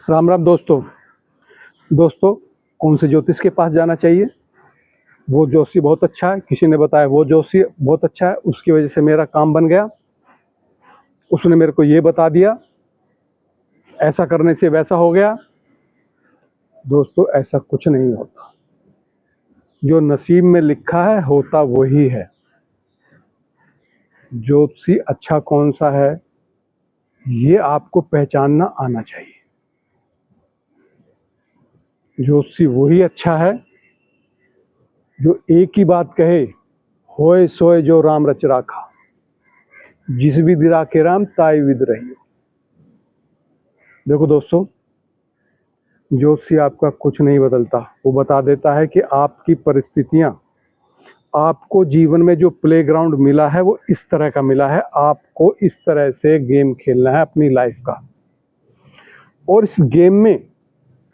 राम राम दोस्तों कौन से ज्योतिष के पास जाना चाहिए। वो ज्योतिषी बहुत अच्छा है, किसी ने बताया वो ज्योतिषी बहुत अच्छा है, उसकी वजह से मेरा काम बन गया, उसने मेरे को ये बता दिया, ऐसा करने से वैसा हो गया। दोस्तों ऐसा कुछ नहीं होता, जो नसीब में लिखा है होता वही है। ज्योतिषी अच्छा कौन सा है ये आपको पहचानना आना चाहिए। ज्योतिषी वही अच्छा है जो एक ही बात कहे, होए सोए जो राम रच राखा, जिस विधि राखे राम ताई विधि रही। देखो दोस्तों, ज्योतिषी आपका कुछ नहीं बदलता, वो बता देता है कि आपकी परिस्थितियां, आपको जीवन में जो प्लेग्राउंड मिला है वो इस तरह का मिला है, आपको इस तरह से गेम खेलना है अपनी लाइफ का। और इस गेम में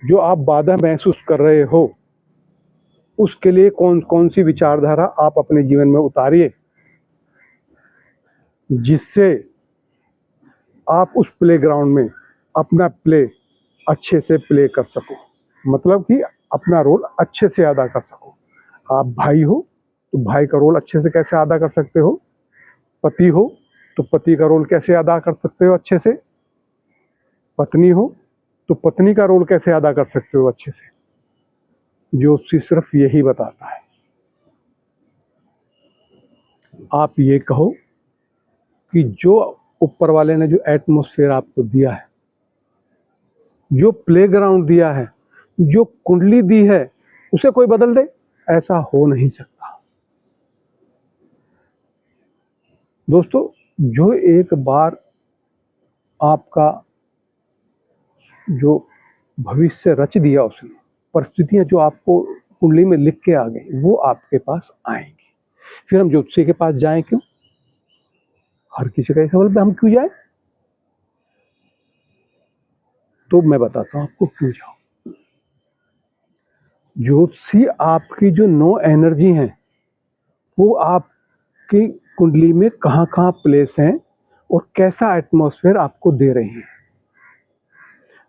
जो आप बाधा महसूस कर रहे हो, उसके लिए कौन कौन सी विचारधारा आप अपने जीवन में उतारिए, जिससे आप उस प्लेग्राउंड में अपना प्ले अच्छे से प्ले कर सको, मतलब कि अपना रोल अच्छे से अदा कर सको। आप भाई हो तो भाई का रोल अच्छे से कैसे अदा कर सकते हो, पति हो तो पति का रोल कैसे अदा कर सकते हो अच्छे से, पत्नी हो तो पत्नी का रोल कैसे अदा कर सकते हो अच्छे से। ज्योतिषी सिर्फ यही बताता है। आप ये कहो कि जो ऊपर वाले ने जो एटमॉस्फेयर आपको दिया है, जो प्लेग्राउंड दिया है, जो कुंडली दी है, उसे कोई बदल दे, ऐसा हो नहीं सकता। दोस्तों, जो एक बार आपका जो भविष्य रच दिया उसने, परिस्थितियां जो आपको कुंडली में लिख के आ गई, वो आपके पास आएंगी। फिर हम ज्योतिषी के पास जाएं क्यों? हर किसी का ऐसा बोल पे हम क्यों जाए? तो मैं बताता हूं आपको क्यों जाओ। ज्योतिषी आपकी जो 9 एनर्जी हैं, वो आपकी कुंडली में कहाँ कहाँ प्लेस हैं और कैसा एटमॉस्फेयर आपको दे रही हैं।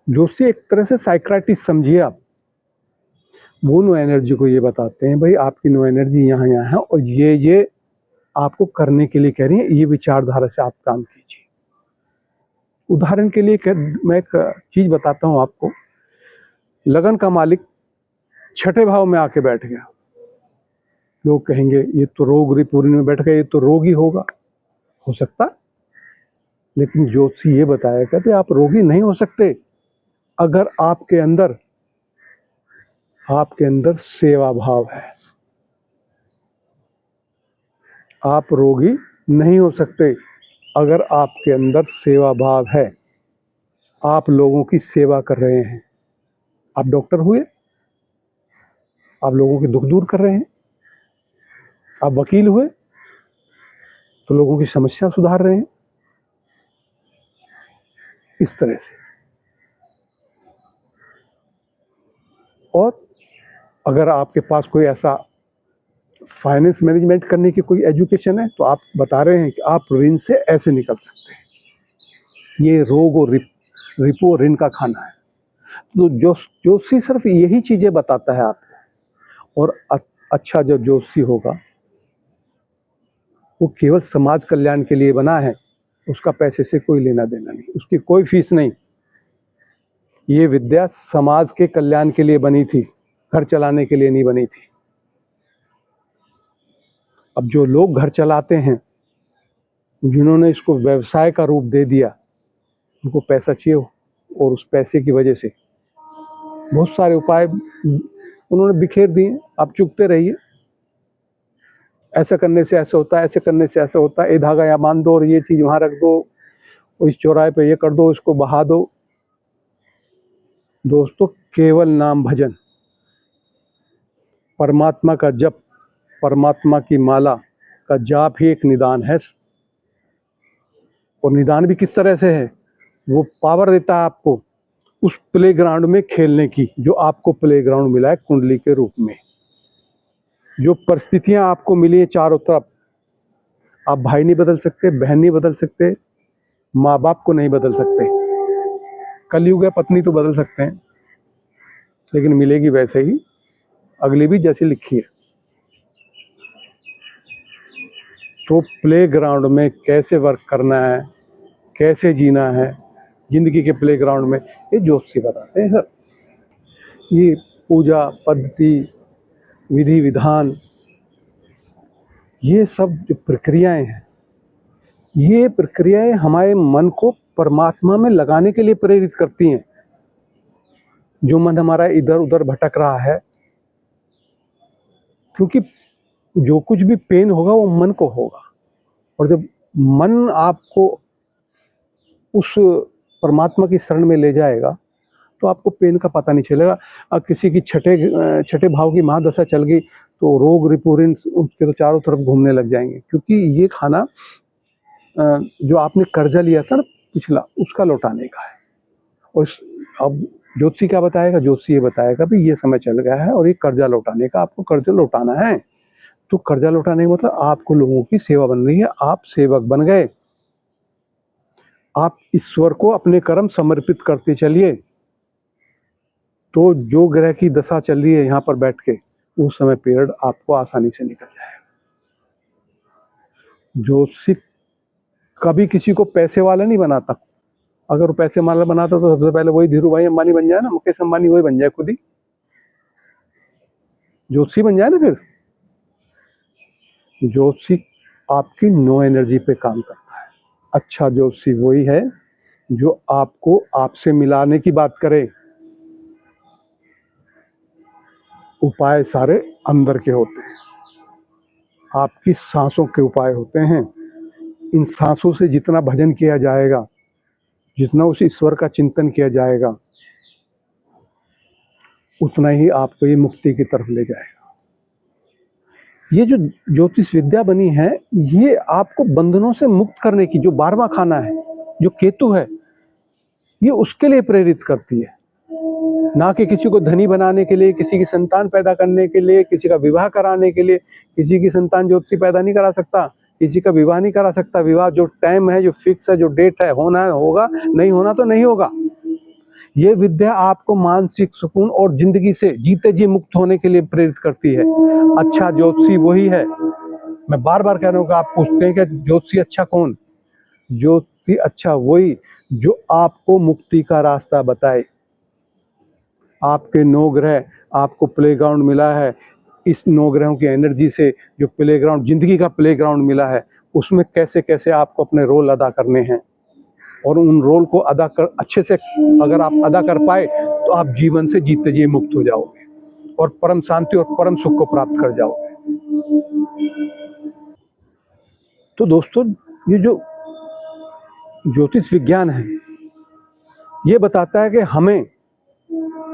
ज्योतिषी एक तरह से साइक्राटिस्ट समझिए आप। वो 9 एनर्जी को ये बताते हैं, भाई आपकी 9 एनर्जी यहाँ यहाँ है और ये आपको करने के लिए कह रही है, ये विचारधारा से आप काम कीजिए। उदाहरण के लिए मैं एक चीज बताता हूँ आपको। लगन का मालिक छठे भाव में आके बैठ गया, लोग कहेंगे ये तो रोग रिपूर्ण में बैठ गया, ये तो रोगी होगा, हो सकता। लेकिन ज्योतिषी ये बताएगा कि आप रोगी नहीं हो सकते अगर आपके अंदर सेवा भाव है। आप रोगी नहीं हो सकते अगर आपके अंदर सेवा भाव है, आप लोगों की सेवा कर रहे हैं। आप डॉक्टर हुए, आप लोगों के दुख दूर कर रहे हैं। आप वकील हुए तो लोगों की समस्या सुधार रहे हैं। इस तरह से। और अगर आपके पास कोई ऐसा फाइनेंस मैनेजमेंट करने की कोई एजुकेशन है, तो आप बता रहे हैं कि आप ऋण से ऐसे निकल सकते हैं, ये रोग और रिपो ऋण का खाना है। तो ज्योतिषी सिर्फ यही चीजें बताता है आपको। और अच्छा जो ज्योतिषी होगा वो केवल समाज कल्याण के लिए बना है, उसका पैसे से कोई लेना देना नहीं, उसकी कोई फीस नहीं। ये विद्या समाज के कल्याण के लिए बनी थी, घर चलाने के लिए नहीं बनी थी। अब जो लोग घर चलाते हैं, जिन्होंने इसको व्यवसाय का रूप दे दिया, उनको पैसा चाहिए और उस पैसे की वजह से बहुत सारे उपाय उन्होंने बिखेर दिए। आप चुकते रहिए, ऐसा करने से ऐसा होता है, ऐसे करने से ऐसा होता है, ये धागा यहाँ बांध दो और ये चीज़ वहाँ रख दो, और इस चौराहे पे ये कर दो, इसको बहा दो। दोस्तों, केवल नाम भजन, परमात्मा का जप, परमात्मा की माला का जाप ही एक निदान है। और निदान भी किस तरह से है? वो पावर देता है आपको उस प्लेग्राउंड में खेलने की, जो आपको प्लेग्राउंड मिला है कुंडली के रूप में। जो परिस्थितियां आपको मिली है चारों तरफ, आप भाई नहीं बदल सकते, बहन नहीं बदल सकते, माँ बाप को नहीं बदल सकते, कलयुग है, पत्नी तो बदल सकते हैं, लेकिन मिलेगी वैसे ही, अगली भी जैसी लिखी है। तो प्लेग्राउंड में कैसे वर्क करना है, कैसे जीना है जिंदगी के प्लेग्राउंड में, ये ज्योतिषी बताते हैं सर। ये पूजा पद्धति, विधि विधान, ये सब जो प्रक्रियाएं हैं, ये प्रक्रियाएं हमारे मन को परमात्मा में लगाने के लिए प्रेरित करती हैं। जो मन हमारा इधर उधर भटक रहा है, क्योंकि जो कुछ भी पेन होगा वो मन को होगा, और जब मन आपको उस परमात्मा की शरण में ले जाएगा तो आपको पेन का पता नहीं चलेगा। अब किसी की छठे भाव की महादशा चल गई तो रोग रिपुरिन उसके तो चारों तरफ घूमने लग जाएंगे, क्योंकि ये खाना जो आपने कर्जा लिया था ना पिछला, उसका लौटाने का है। और अब ज्योतिषी क्या बताएगा? ज्योतिषी ये बताएगा भी ये समय चल गया है और ये कर्जा लौटाने का, आपको कर्जा लौटाना है। तो कर्जा लौटाने का मतलब आपको लोगों की सेवा बन रही है, आप सेवक बन गए। आप ईश्वर को अपने कर्म समर्पित करते चलिए, तो जो ग्रह की दशा चल रही है यहाँ पर बैठ के, उस समय पीरियड आपको आसानी से निकल जाएगा। ज्योतिषी कभी किसी को पैसे वाला नहीं बनाता। अगर वो पैसे वाला बनाता तो सबसे पहले वही धीरू भाई अंबानी बन जाए ना, मुकेश अंबानी वही बन जाए खुद ही, ज्योतिषी बन जाए ना। फिर ज्योतिषी आपकी नो एनर्जी पे काम करता है। अच्छा ज्योतिषी वही है जो आपको आपसे मिलाने की बात करे। उपाय सारे अंदर के होते हैं, आपकी सांसों के उपाय होते हैं। इन सांसों से जितना भजन किया जाएगा, जितना उस ईश्वर का चिंतन किया जाएगा, उतना ही आपको ये मुक्ति की तरफ ले जाएगा। ये जो ज्योतिष विद्या बनी है, ये आपको बंधनों से मुक्त करने की, जो 12वां खाना है, जो केतु है, ये उसके लिए प्रेरित करती है, ना कि किसी को धनी बनाने के लिए, किसी की संतान पैदा करने के लिए, किसी का विवाह कराने के लिए। किसी की संतान ज्योतिषी पैदा नहीं करा सकता, किसी का विवाह नहीं करा सकता। विवाह जो टाइम है, जो फिक्स है, जो डेट है, होना है होगा, नहीं होना तो नहीं होगा। ये विद्या आपको मानसिक सुकून और जिंदगी से जीते जी मुक्त होने के लिए प्रेरित करती है। अच्छा ज्योतिषी वही है, मैं बार बार कह रहा हूँ कि आप पूछते हैं कि ज्योतिषी अच्छा कौन? ज्योतिषी अच्छा वही जो आपको मुक्ति का रास्ता बताए। आपके 9 ग्रह, आपको प्लेग्राउंड मिला है, इस 9 ग्रहों की एनर्जी से जो प्लेग्राउंड, जिंदगी का प्लेग्राउंड मिला है, उसमें कैसे कैसे आपको अपने रोल अदा करने हैं, और उन रोल को अदा कर अच्छे से अगर आप अदा कर पाए तो आप जीवन से जीते जी मुक्त हो जाओगे और परम शांति और परम सुख को प्राप्त कर जाओगे। तो दोस्तों, ये जो ज्योतिष विज्ञान है, ये बताता है कि हमें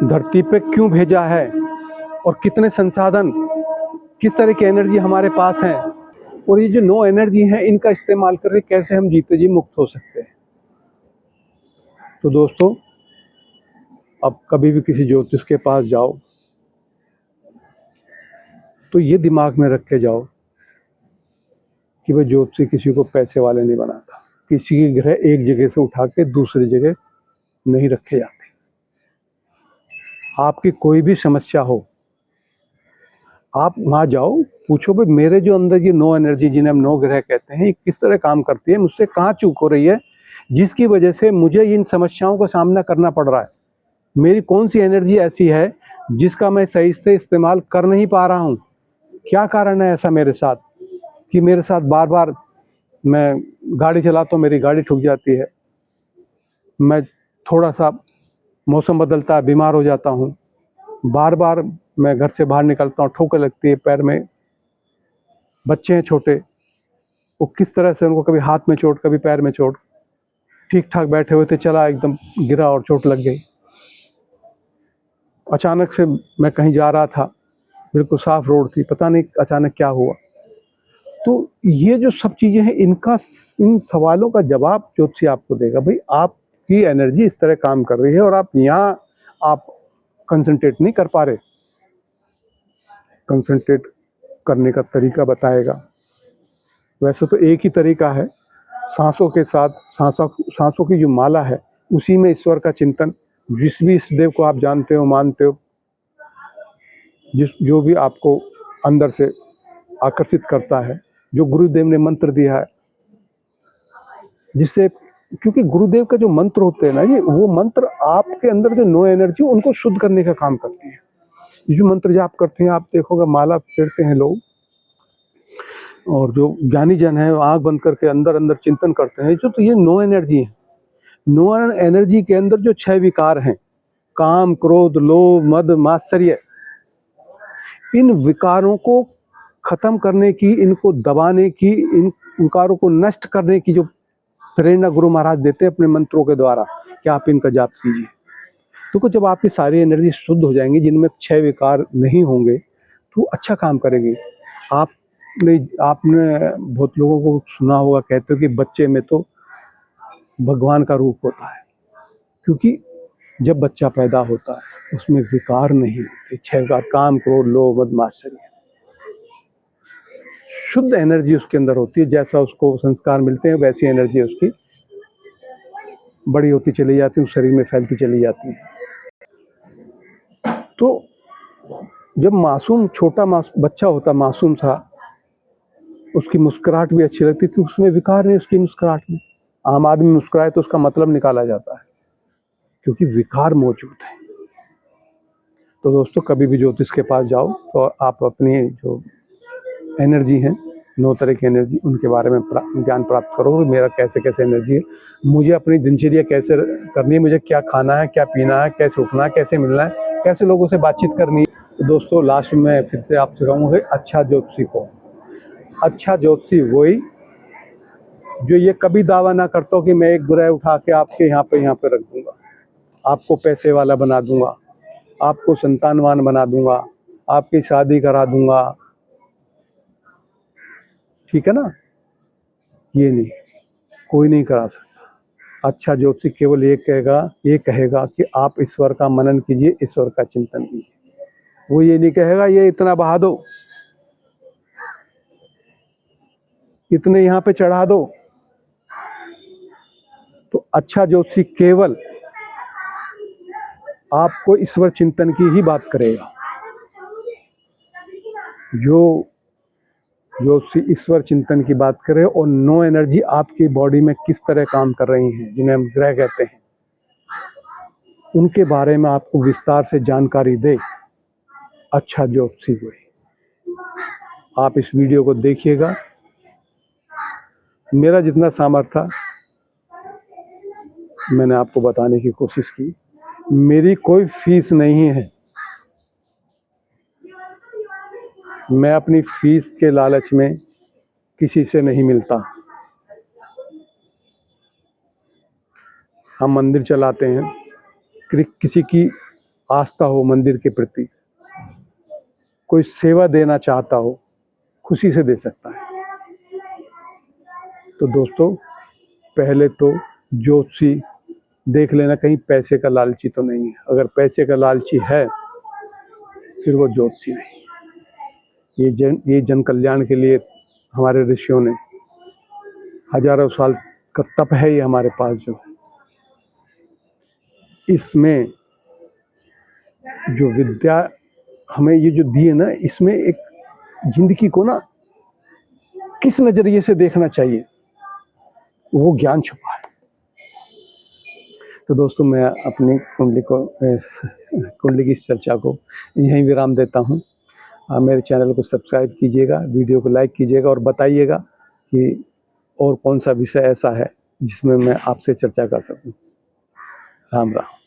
धरती पे क्यों भेजा है और कितने संसाधन, किस तरह की एनर्जी हमारे पास है, और ये जो 9 एनर्जी है, इनका इस्तेमाल करके कैसे हम जीते जी मुक्त हो सकते हैं। तो दोस्तों, अब कभी भी किसी ज्योतिष के पास जाओ तो ये दिमाग में रख के जाओ कि वह ज्योतिषी किसी को पैसे वाले नहीं बनाता। किसी के ग्रह एक जगह से उठा के दूसरी जगह नहीं रखे जाते। आपकी कोई भी समस्या हो, आप वहाँ जाओ, पूछो भाई मेरे जो अंदर ये 9 एनर्जी, जिन्हें हम 9 ग्रह कहते हैं, ये किस तरह काम करती है, मुझसे कहाँ चूक हो रही है जिसकी वजह से मुझे इन समस्याओं का सामना करना पड़ रहा है। मेरी कौन सी एनर्जी ऐसी है जिसका मैं सही से इस्तेमाल कर नहीं पा रहा हूँ? क्या कारण है ऐसा मेरे साथ कि मेरे साथ बार बार मैं गाड़ी चलाता हूँ, मेरी गाड़ी ठुक जाती है, मैं थोड़ा सा मौसम बदलता है बीमार हो जाता हूँ, बार बार मैं घर से बाहर निकलता हूँ ठोकर लगती है पैर में, बच्चे हैं छोटे, वो किस तरह से उनको कभी हाथ में चोट, कभी पैर में चोट, ठीक ठाक बैठे हुए थे, चला एकदम गिरा और चोट लग गई। अचानक से मैं कहीं जा रहा था, बिल्कुल साफ रोड थी, पता नहीं अचानक क्या हुआ। तो ये जो सब चीज़ें हैं, इन सवालों का जवाब ज्योतिषी आपको देगा। भाई आपकी एनर्जी इस तरह काम कर रही है और आप कंसंट्रेट नहीं कर पा रहे, कंसंट्रेट करने का तरीका बताएगा। वैसे तो एक ही तरीका है, सांसों के साथ सांसों की जो माला है उसी में ईश्वर का चिंतन, जिस भी इष्ट देव को आप जानते हो, मानते हो, जो भी आपको अंदर से आकर्षित करता है, जो गुरुदेव ने मंत्र दिया है, जिससे, क्योंकि गुरुदेव का जो मंत्र होते हैं ना ये, वो मंत्र आपके अंदर जो नो एनर्जी उनको शुद्ध करने का काम करती है। ये जो मंत्र जाप करते हैं, आप देखोगे माला फेरते हैं लोग, और जो ज्ञानी जन है आंख बंद करके अंदर अंदर चिंतन करते हैं, जो तो ये नो एनर्जी है। नो एनर्जी के अंदर जो 6 विकार हैं, काम, क्रोध, लोभ, मद, मात्सर्य, इन विकारों को खत्म करने की, इनको दबाने की, इन विकारों को नष्ट करने की जो प्रेरणा गुरु महाराज देते हैं अपने मंत्रों के द्वारा कि आप इनका जाप कीजिए। तो जब आपकी सारी एनर्जी शुद्ध हो जाएंगी, जिनमें 6 विकार नहीं होंगे, तो अच्छा काम करेगी। आपने बहुत लोगों को सुना होगा, कहते हो कि बच्चे में तो भगवान का रूप होता है, क्योंकि जब बच्चा पैदा होता है उसमें विकार नहीं होते, 6 विकार, काम, क्रोध, लोभ, मद, मात्सर्य, शुद्ध एनर्जी उसके अंदर होती है। जैसा उसको संस्कार मिलते हैं वैसी एनर्जी उसकी बड़ी होती चली जाती है, उस शरीर में फैलती चली जाती है। तो जब मासूम छोटा बच्चा होता, मासूम सा, उसकी मुस्कुराहट भी अच्छी लगती थी, उसमें विकार नहीं उसकी मुस्कुराहट में। आम आदमी मुस्कुराए तो उसका मतलब निकाला जाता है, क्योंकि विकार मौजूद है। तो दोस्तों, कभी भी ज्योतिष के पास जाओ तो आप अपनी जो एनर्जी है, 9 तरह की एनर्जी, उनके बारे में ज्ञान प्राप्त करो। मेरा कैसे कैसे एनर्जी है, मुझे अपनी दिनचर्या कैसे करनी है, मुझे क्या खाना है, क्या पीना है, कैसे उठना है, कैसे मिलना है, कैसे लोगों से बातचीत करनी है। तो दोस्तों, लास्ट में फिर से आपसे कहूँगा, अच्छा ज्योतिषी को, अच्छा ज्योतिषी वही जो ये कभी दावा ना करता हो कि मैं एक ग्रह उठा के आपके यहाँ पे रख दूंगा, आपको पैसे वाला बना दूंगा, आपको संतानवान बना दूंगा, आपकी शादी करा दूंगा, ठीक है ना। ये नहीं, कोई नहीं करा सकता। अच्छा ज्योतिषी केवल ये कहेगा कि आप ईश्वर का मनन कीजिए, ईश्वर का चिंतन कीजिए। वो ये नहीं कहेगा ये इतना बहा दो, इतने यहाँ पे चढ़ा दो। तो अच्छा ज्योतिषी केवल आपको ईश्वर चिंतन की ही बात करेगा। जो ईश्वर चिंतन की बात करें और नो एनर्जी आपकी बॉडी में किस तरह काम कर रही हैं, जिन्हें हम ग्रह कहते हैं, उनके बारे में आपको विस्तार से जानकारी दे, अच्छा ज्योतिषी वही। आप इस वीडियो को देखिएगा, मेरा जितना सामर्थ्य मैंने आपको बताने की कोशिश की। मेरी कोई फीस नहीं है, मैं अपनी फीस के लालच में किसी से नहीं मिलता। हम मंदिर चलाते हैं, किसी की आस्था हो मंदिर के प्रति, कोई सेवा देना चाहता हो, खुशी से दे सकता है। तो दोस्तों, पहले तो ज्योतिषी देख लेना कहीं पैसे का लालची तो नहीं है। अगर पैसे का लालची है फिर वो ज्योतिषी नहीं। ये जन कल्याण के लिए हमारे ऋषियों ने हजारों साल का तप है ये हमारे पास, जो इसमें जो विद्या हमें ये जो दी है ना, इसमें एक जिंदगी को ना किस नजरिए से देखना चाहिए वो ज्ञान छुपा है। तो दोस्तों, मैं अपनी कुंडली की इस चर्चा को यहीं विराम देता हूँ। मेरे चैनल को सब्सक्राइब कीजिएगा, वीडियो को लाइक कीजिएगा और बताइएगा कि और कौन सा विषय ऐसा है जिसमें मैं आपसे चर्चा कर सकूं। राम राम।